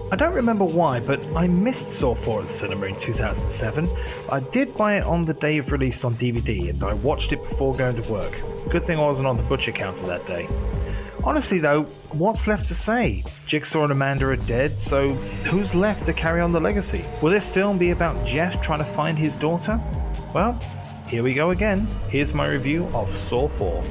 I don't remember why, but I missed Saw 4 at the cinema in 2007. I did buy it on the day of release on DVD, and I watched it before going to work. Good thing I wasn't on the butcher counter that day. Honestly though, what's left to say? Jigsaw and Amanda are dead, so who's left to carry on the legacy? Will this film be about Jeff trying to find his daughter? Well, here we go again. Here's my review of Saw 4.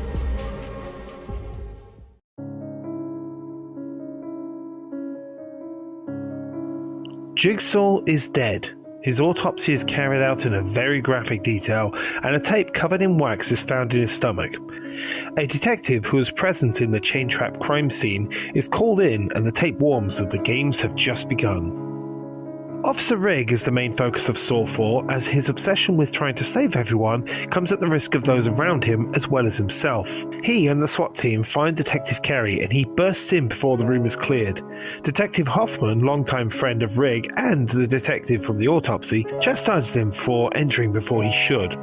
Jigsaw is dead. His autopsy is carried out in a very graphic detail, and a tape covered in wax is found in his stomach. A detective who was present in the chain trap crime scene is called in, and the tape warns that the games have just begun. Officer Rigg is the main focus of Saw 4, as his obsession with trying to save everyone comes at the risk of those around him as well as himself. He and the SWAT team find Detective Kerry, and he bursts in before the room is cleared. Detective Hoffman, longtime friend of Rigg and the detective from the autopsy, chastises him for entering before he should.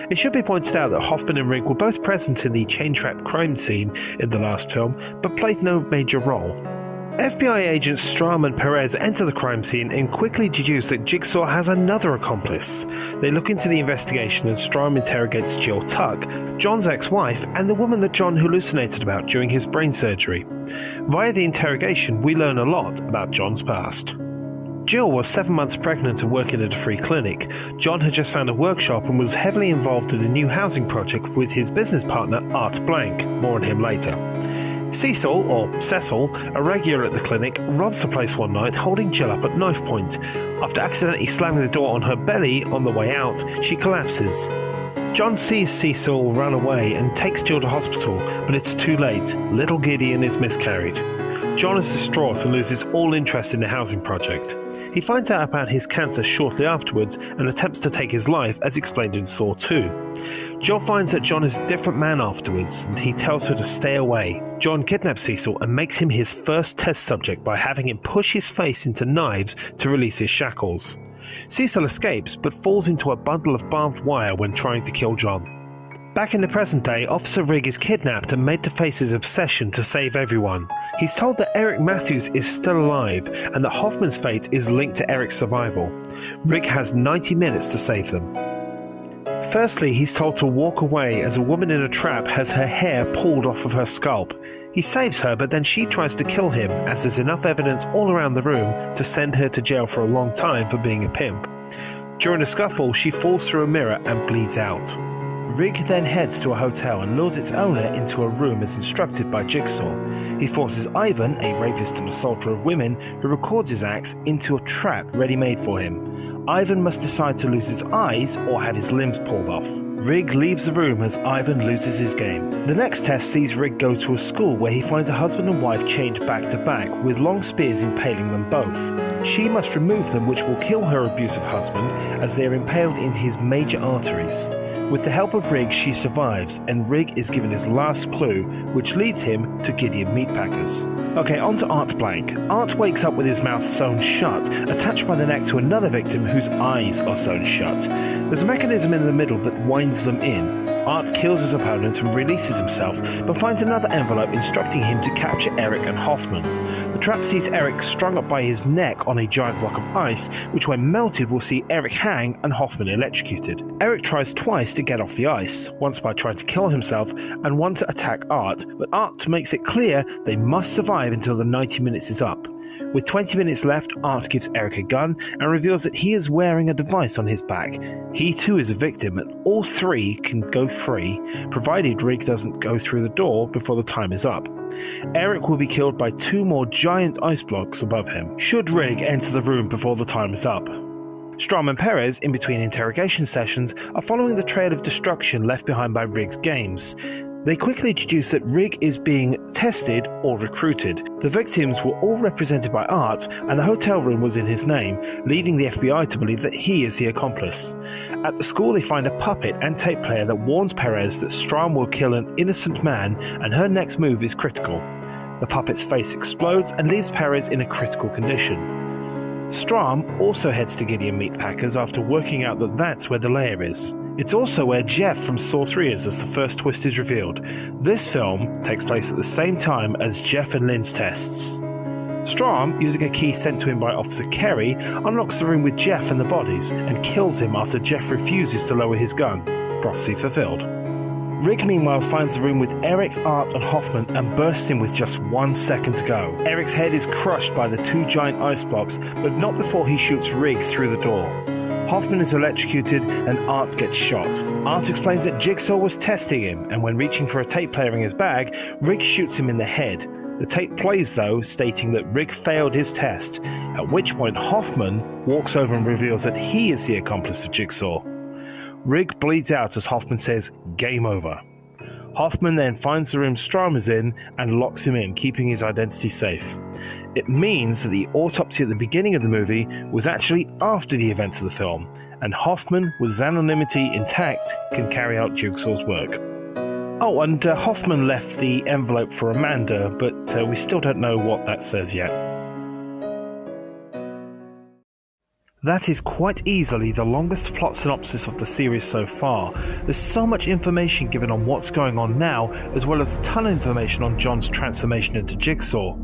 It should be pointed out that Hoffman and Rigg were both present in the chain trap crime scene in the last film, but played no major role. FBI agents Strahm and Perez enter the crime scene and quickly deduce that Jigsaw has another accomplice. They look into the investigation and Strahm interrogates Jill Tuck, John's ex-wife, and the woman that John hallucinated about during his brain surgery. Via the interrogation, we learn a lot about John's past. Jill was 7 months pregnant and working at a free clinic. John had just found a workshop and was heavily involved in a new housing project with his business partner Art Blank. More on him later. Cecil, or Cecil, a regular at the clinic, robs the place one night holding Jill up at knife point. After accidentally slamming the door on her belly on the way out, she collapses. John sees Cecil run away and takes Jill to hospital, but it's too late. Little Gideon is miscarried. John is distraught and loses all interest in the housing project. He finds out about his cancer shortly afterwards and attempts to take his life, as explained in Saw 2. Jill finds that John is a different man afterwards, and he tells her to stay away. John kidnaps Cecil and makes him his first test subject by having him push his face into knives to release his shackles. Cecil escapes, but falls into a bundle of barbed wire when trying to kill John. Back in the present day, Officer Rigg is kidnapped and made to face his obsession to save everyone. He's told that Eric Matthews is still alive and that Hoffman's fate is linked to Eric's survival. Rigg has 90 minutes to save them. Firstly, he's told to walk away as a woman in a trap has her hair pulled off of her scalp. He saves her, but then she tries to kill him, as there's enough evidence all around the room to send her to jail for a long time for being a pimp. During a scuffle, she falls through a mirror and bleeds out. Rigg then heads to a hotel and lures its owner into a room as instructed by Jigsaw. He forces Ivan, a rapist and assaulter of women who records his acts, into a trap ready-made for him. Ivan must decide to lose his eyes or have his limbs pulled off. Rigg leaves the room as Ivan loses his game. The next test sees Rigg go to a school where he finds a husband and wife chained back to back with long spears impaling them both. She must remove them, which will kill her abusive husband as they are impaled into his major arteries. With the help of Rigg, she survives, and Rigg is given his last clue, which leads him to Gideon Meatpackers. Okay, on to Art Blank. Art wakes up with his mouth sewn shut, attached by the neck to another victim whose eyes are sewn shut. There's a mechanism in the middle that winds them in. Art kills his opponent and releases himself, but finds another envelope instructing him to capture Eric and Hoffman. The trap sees Eric strung up by his neck on a giant block of ice, which when melted will see Eric hang and Hoffman electrocuted. Eric tries twice to get off the ice, once by trying to kill himself and one to attack Art, but Art makes it clear they must survive until the 90 minutes is up. With 20 minutes left, Art gives Eric a gun and reveals that he is wearing a device on his back. He too is a victim, and all three can go free, provided Rigg doesn't go through the door before the time is up. Eric will be killed by two more giant ice blocks above him, should Rigg enter the room before the time is up. Strahm and Perez, in between interrogation sessions, are following the trail of destruction left behind by Rigg's games. They quickly deduce that Rigg is being tested or recruited. The victims were all represented by Art, and the hotel room was in his name, leading the FBI to believe that he is the accomplice. At the school, they find a puppet and tape player that warns Perez that Strahm will kill an innocent man, and her next move is critical. The puppet's face explodes and leaves Perez in a critical condition. Strahm also heads to Gideon Meatpackers after working out that that's where the lair is. It's also where Jeff from Saw 3 is as the first twist is revealed. This film takes place at the same time as Jeff and Lynn's tests. Strom, using a key sent to him by Officer Kerry, unlocks the room with Jeff and the bodies and kills him after Jeff refuses to lower his gun. Prophecy fulfilled. Rig meanwhile finds the room with Eric, Art and Hoffman and bursts in with just 1 second to go. Eric's head is crushed by the 2 giant ice blocks, but not before he shoots Rig through the door. Hoffman is electrocuted and Art gets shot. Art explains that Jigsaw was testing him, and when reaching for a tape player in his bag, Rig shoots him in the head. The tape plays though, stating that Rig failed his test, at which point Hoffman walks over and reveals that he is the accomplice of Jigsaw. Rig bleeds out as Hoffman says, "Game over." Hoffman then finds the room Strom is in and locks him in, keeping his identity safe. It means that the autopsy at the beginning of the movie was actually after the events of the film, and Hoffman, with his anonymity intact, can carry out Jigsaw's work. Oh, and Hoffman left the envelope for Amanda, but we still don't know what that says yet. That is quite easily the longest plot synopsis of the series so far. There's so much information given on what's going on now, as well as a ton of information on John's transformation into Jigsaw.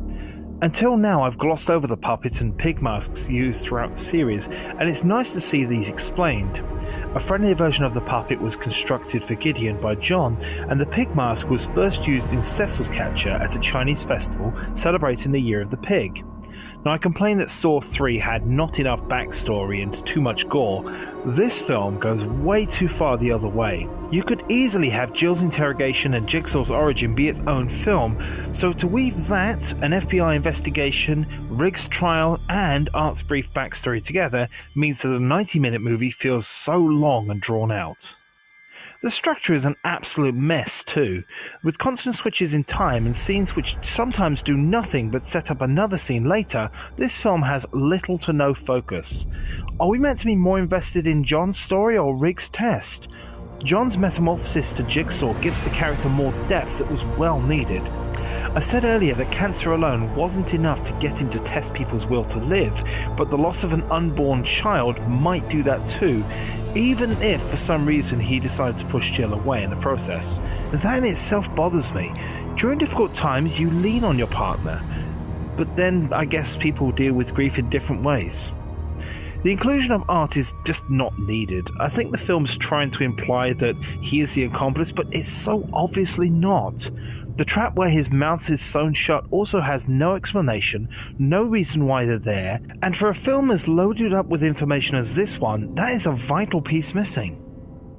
Until now, I've glossed over the puppets and pig masks used throughout the series, and it's nice to see these explained. A friendly version of the puppet was constructed for Gideon by John, and the pig mask was first used in Cecil's capture at a Chinese festival celebrating the Year of the Pig. Now, I complained that Saw 3 had not enough backstory and too much gore. This film goes way too far the other way. You could easily have Jill's interrogation and Jigsaw's origin be its own film, so to weave that, an FBI investigation, Rig's trial, and Art's brief backstory together means that a 90-minute movie feels so long and drawn out. The structure is an absolute mess too, with constant switches in time and scenes which sometimes do nothing but set up another scene later. This film has little to no focus. Are we meant to be more invested in John's story or Rig's test? John's metamorphosis to Jigsaw gives the character more depth that was well needed. I said earlier that cancer alone wasn't enough to get him to test people's will to live, but the loss of an unborn child might do that too, even if for some reason he decided to push Jill away in the process. That in itself bothers me. During difficult times you lean on your partner, but then I guess people deal with grief in different ways. The inclusion of Art is just not needed. I think the film's trying to imply that he is the accomplice, but it's so obviously not. The trap where his mouth is sewn shut also has no explanation, no reason why they're there, and for a film as loaded up with information as this one, that is a vital piece missing.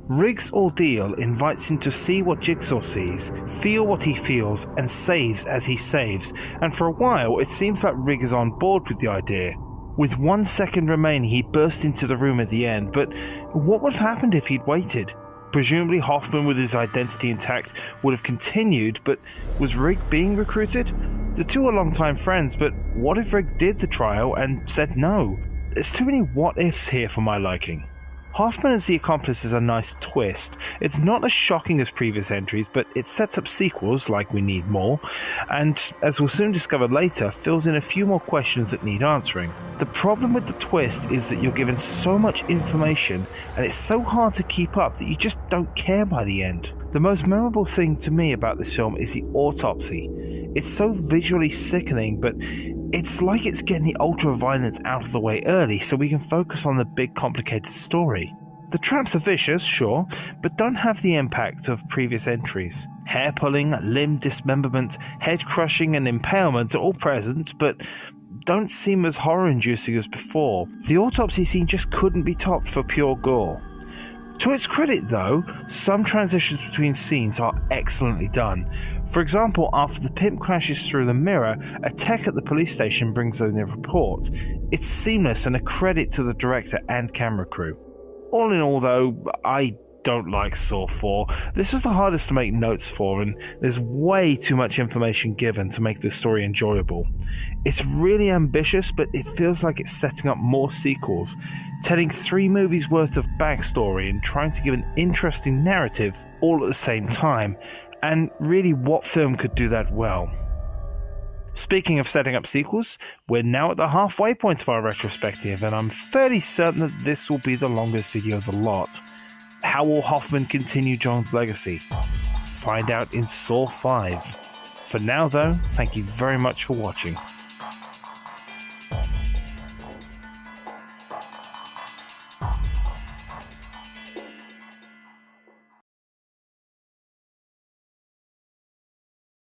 Rig's ordeal invites him to see what Jigsaw sees, feel what he feels, and saves as he saves, and for a while it seems like Rig is on board with the idea. With 1 second remaining, he burst into the room at the end, but what would have happened if he'd waited? Presumably Hoffman, with his identity intact, would have continued, but was Rig being recruited? The two are longtime friends, but what if Rig did the trial and said no? There's too many what-ifs here for my liking. Hoffman as the accomplice is a nice twist. It's not as shocking as previous entries, but it sets up sequels like We Need More, and, as we'll soon discover later, fills in a few more questions that need answering. The problem with the twist is that you're given so much information, and it's so hard to keep up that you just don't care by the end. The most memorable thing to me about this film is the autopsy. It's so visually sickening, but it's like it's getting the ultra-violence out of the way early so we can focus on the big complicated story. The traps are vicious, sure, but don't have the impact of previous entries. Hair pulling, limb dismemberment, head crushing and impalement are all present, but don't seem as horror-inducing as before. The autopsy scene just couldn't be topped for pure gore. To its credit though, some transitions between scenes are excellently done. For example, after the pimp crashes through the mirror, a tech at the police station brings in a report. It's seamless and a credit to the director and camera crew. All in all though, I don't like Saw 4. This is the hardest to make notes for, and there's way too much information given to make this story enjoyable. It's really ambitious, but it feels like it's setting up more sequels, telling 3 movies worth of backstory and trying to give an interesting narrative all at the same time. And really, what film could do that well? Speaking of setting up sequels, we're now at the halfway point of our retrospective, and I'm fairly certain that this will be the longest video of the lot. How will Hoffman continue John's legacy? Find out in Saw 5. For now though, thank you very much for watching.